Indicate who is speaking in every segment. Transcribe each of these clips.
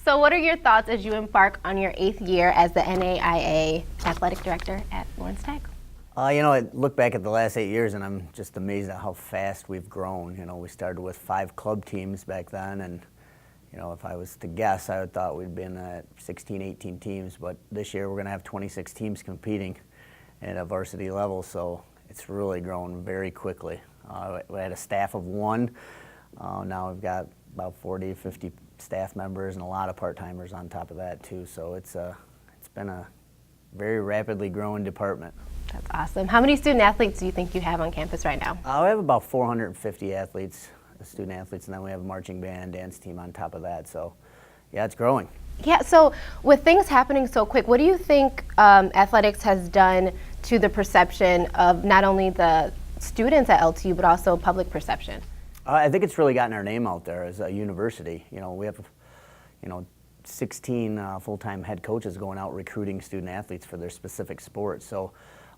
Speaker 1: So what are your thoughts as you embark on your 8th year as the NAIA Athletic Director at Lawrence Tech?
Speaker 2: I look back at the last 8 years and I'm just amazed at how fast we've grown. We started with 5 club teams back then, and if I was to guess, I would thought we'd been at 16, 18 teams, but this year we're going to have 26 teams competing at a varsity level, so it's really grown very quickly. We had a staff of 1. Now we've got about 40, 50 staff members and a lot of part-timers on top of that too, so it's been a very rapidly growing department.
Speaker 1: That's awesome. How many student athletes do you think you have on campus right now?
Speaker 2: We have about 450 athletes, student athletes, and then we have a marching band, dance team on top of that, so yeah, it's growing.
Speaker 1: Yeah, so with things happening so quick, what do you think athletics has done to the perception of not only the students at LTU, but also public perception?
Speaker 2: I think it's really gotten our name out there as a university. We have 16 full-time head coaches going out recruiting student athletes for their specific sports. So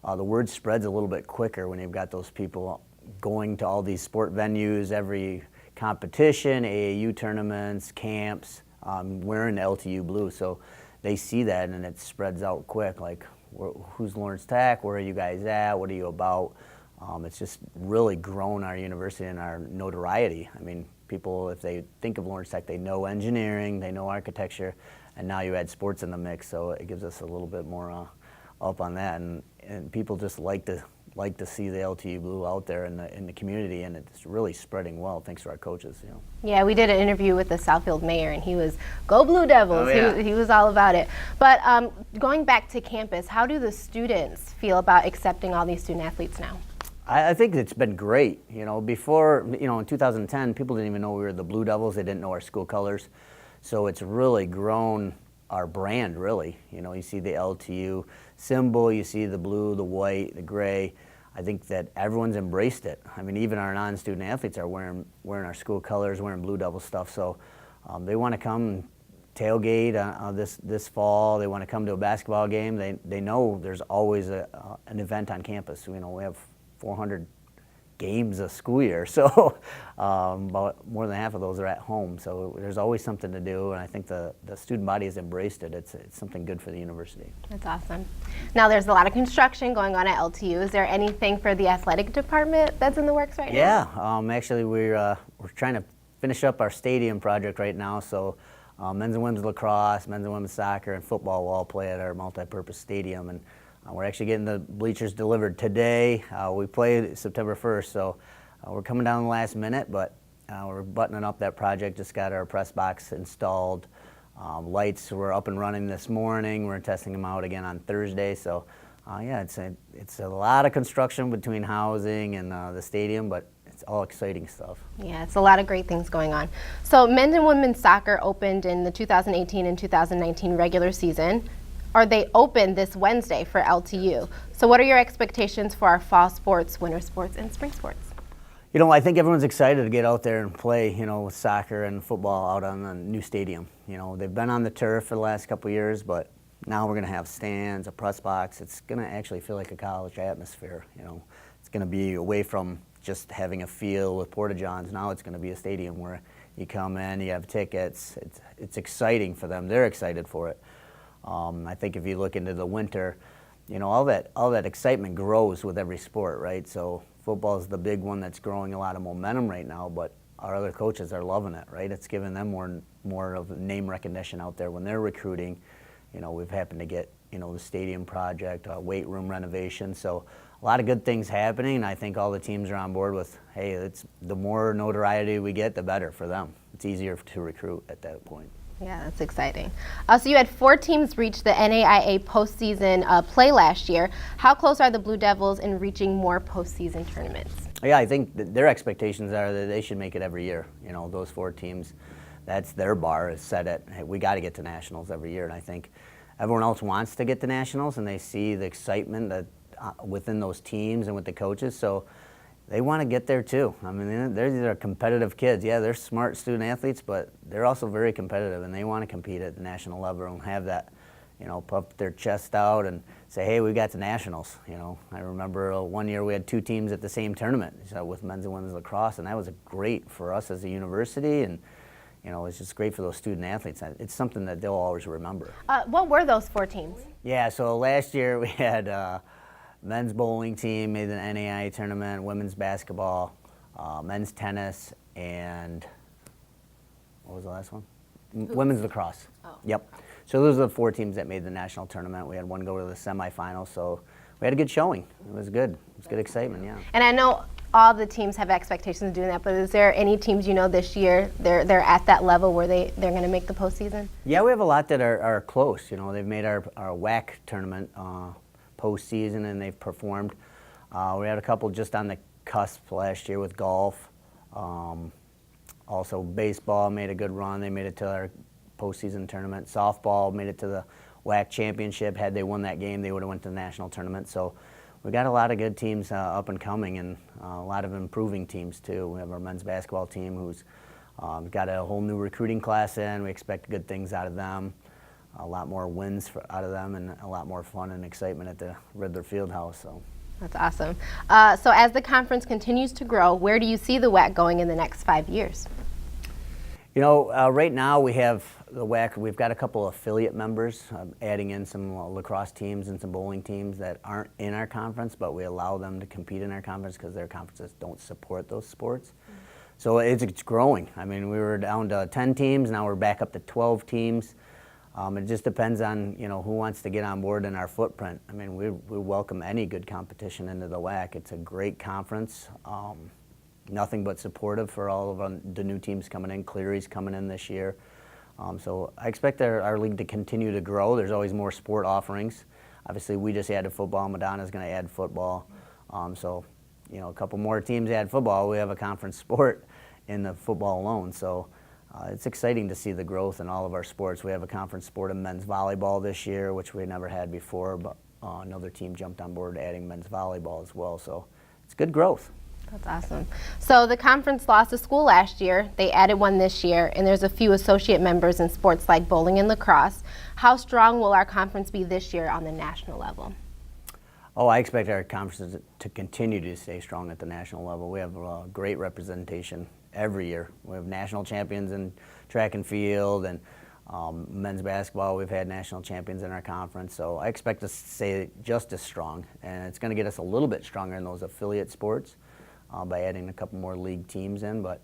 Speaker 2: the word spreads a little bit quicker when you've got those people going to all these sport venues, every competition, AAU tournaments, camps, wearing the LTU blue. So they see that and it spreads out quick, like, who's Lawrence Tech, where are you guys at, what are you about? It's just really grown our university and our notoriety. I mean, people, if they think of Lawrence Tech, they know engineering, they know architecture, and now you add sports in the mix, so it gives us a little bit more up on that. And people just like to see the LTU blue out there in the community, and it's really spreading well thanks to our coaches.
Speaker 1: Yeah, we did an interview with the Southfield mayor, and he was go Blue Devils.
Speaker 2: Oh, yeah.
Speaker 1: He was all about it. But going back to campus, how do the students feel about accepting all these student athletes now?
Speaker 2: I think it's been great. Before, in 2010, people didn't even know we were the Blue Devils. They didn't know our school colors. So it's really grown our brand, really. You see the LTU symbol, you see the blue, the white, the gray. I think that everyone's embraced it. I mean, even our non-student athletes are wearing our school colors, wearing Blue Devil stuff. So they want to come tailgate this fall. They want to come to a basketball game. They know there's always an event on campus. We have 400 games a school year, so about more than half of those are at home. So there's always something to do, and I think the student body has embraced it. It's something good for the university.
Speaker 1: That's awesome. Now there's a lot of construction going on at LTU. Is there anything for the athletic department that's in the works right now?
Speaker 2: Yeah, actually we're trying to finish up our stadium project right now. So men's and women's lacrosse, men's and women's soccer, and football will all play at our multi-purpose stadium, and we're actually getting the bleachers delivered today. We play September 1st, so we're coming down the last minute, but we're buttoning up that project. Just got our press box installed. Lights were up and running this morning. We're testing them out again on Thursday. So yeah, it's a lot of construction between housing and the stadium, but it's all exciting stuff.
Speaker 1: Yeah, it's a lot of great things going on. So men's and women's soccer opened in the 2018 and 2019 regular season. Or they open this Wednesday for LTU. So what are your expectations for our fall sports, winter sports, and spring sports?
Speaker 2: I think everyone's excited to get out there and play, with soccer and football out on the new stadium. They've been on the turf for the last couple of years, but now we're going to have stands, a press box. It's going to actually feel like a college atmosphere. It's going to be away from just having a field with porta-johns. Now it's going to be a stadium where you come in, you have tickets. It's exciting for them. They're excited for it. I think if you look into the winter, all that excitement grows with every sport, right? So football is the big one that's growing a lot of momentum right now, but our other coaches are loving it, right? It's giving them more of name recognition out there when they're recruiting. We've happened to get, the stadium project, weight room renovation, so a lot of good things happening, and I think all the teams are on board with, hey, the more notoriety we get, the better for them. It's easier to recruit at that point.
Speaker 1: Yeah, that's exciting. So you had 4 teams reach the NAIA postseason play last year. How close are the Blue Devils in reaching more postseason tournaments?
Speaker 2: Yeah, I think their expectations are that they should make it every year. Those 4 teams, that's their bar is set at, hey, we got to get to nationals every year. And I think everyone else wants to get to nationals, and they see the excitement that within those teams and with the coaches. So they want to get there too. I mean, they're competitive kids. Yeah, they're smart student athletes, but they're also very competitive, and they want to compete at the national level and have that puff their chest out and say, hey, we got the nationals. I remember one year we had 2 teams at the same tournament, with men's and women's lacrosse, and that was great for us as a university, and it's just great for those student athletes. It's something that they'll always remember.
Speaker 1: What were those 4 teams?
Speaker 2: Yeah, so last year we had men's bowling team made the NAIA tournament, women's basketball, men's tennis, and what was the last one? Women's lacrosse.
Speaker 1: Oh.
Speaker 2: Yep. So those are the 4 teams that made the national tournament. We had one go to the semifinals, so we had a good showing. It was good. It was good excitement, yeah.
Speaker 1: And I know all the teams have expectations of doing that, but is there any teams this year they're at that level where they're going to make the postseason?
Speaker 2: Yeah, we have a lot that are close. They've made our WAC tournament postseason, and they've performed. We had a couple just on the cusp last year with golf. Also, baseball made a good run. They made it to our postseason tournament. Softball made it to the WAC championship. Had they won that game, they would have went to the national tournament. So we got a lot of good teams up and coming, and a lot of improving teams too. We have our men's basketball team who's got a whole new recruiting class in. We expect good things out of them. A lot more wins out of them, and a lot more fun and excitement at the Riddler Fieldhouse. So.
Speaker 1: That's awesome. So as the conference continues to grow, where do you see the WAC going in the next 5 years?
Speaker 2: Right now we have the WAC. We've got a couple affiliate members, adding in some lacrosse teams and some bowling teams that aren't in our conference, but we allow them to compete in our conference because their conferences don't support those sports. Mm-hmm. So it's growing. I mean, we were down to 10 teams. Now we're back up to 12 teams. It just depends on who wants to get on board in our footprint. I mean, we welcome any good competition into the WAC. It's a great conference. Nothing but supportive for all of the new teams coming in. Cleary's coming in this year. So I expect our league to continue to grow. There's always more sport offerings. Obviously, we just added football. Madonna's going to add football. So, a couple more teams add football. We have a conference sport in the football alone. So it's exciting to see the growth in all of our sports. We have a conference sport in men's volleyball this year, which we never had before, but another team jumped on board adding men's volleyball as well. So it's good growth.
Speaker 1: That's awesome. So the conference lost a school last year. They added one this year, and there's a few associate members in sports like bowling and lacrosse. How strong will our conference be this year on the national level?
Speaker 2: Oh, I expect our conferences to continue to stay strong at the national level. We have great representation every year. We have national champions in track and field, and men's basketball, we've had national champions in our conference. So I expect to stay just as strong, and it's going to get us a little bit stronger in those affiliate sports by adding a couple more league teams in. But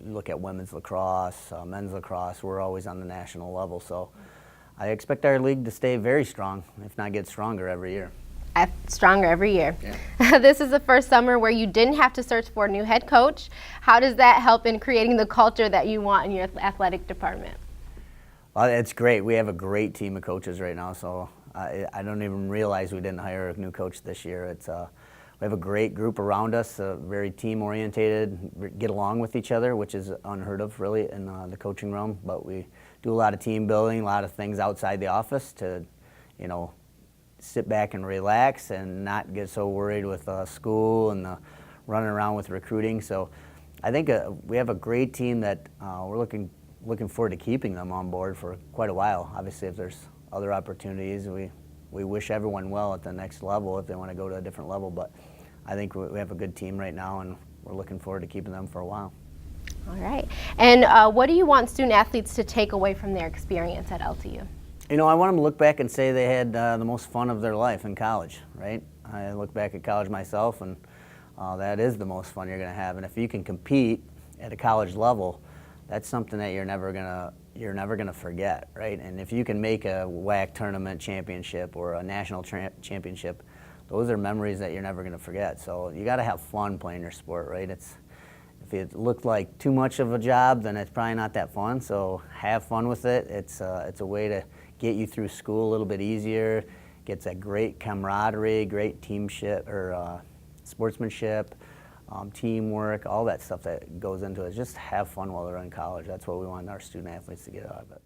Speaker 2: look at women's lacrosse, men's lacrosse, we're always on the national level. So I expect our league to stay very strong, if not get stronger every year.
Speaker 1: Stronger every year.
Speaker 2: Yeah.
Speaker 1: This is the first summer where you didn't have to search for a new head coach. How does that help in creating the culture that you want in your athletic department?
Speaker 2: Well, it's great. We have a great team of coaches right now, so I don't even realize we didn't hire a new coach this year. We have a great group around us, very team-orientated, get along with each other, which is unheard of, really, in the coaching realm. But we do a lot of team building, a lot of things outside the office to, sit back and relax and not get so worried with school and running around with recruiting. So I think we have a great team that we're looking forward to keeping them on board for quite a while. Obviously, if there's other opportunities, we wish everyone well at the next level if they want to go to a different level. But I think we have a good team right now, and we're looking forward to keeping them for a while.
Speaker 1: All right. And what do you want student athletes to take away from their experience at LTU?
Speaker 2: I want them to look back and say they had the most fun of their life in college, right? I look back at college myself, and that is the most fun you're going to have. And if you can compete at a college level, that's something that you're never gonna forget, right? And if you can make a WAC tournament championship or a national championship, those are memories that you're never gonna forget. So you got to have fun playing your sport, right? If it looked like too much of a job, then it's probably not that fun. So have fun with it. It's a way to get you through school a little bit easier. Gets that great camaraderie, great teamship or sportsmanship. Teamwork, all that stuff that goes into it. Just have fun while they're in college. That's what we want our student athletes to get out of it.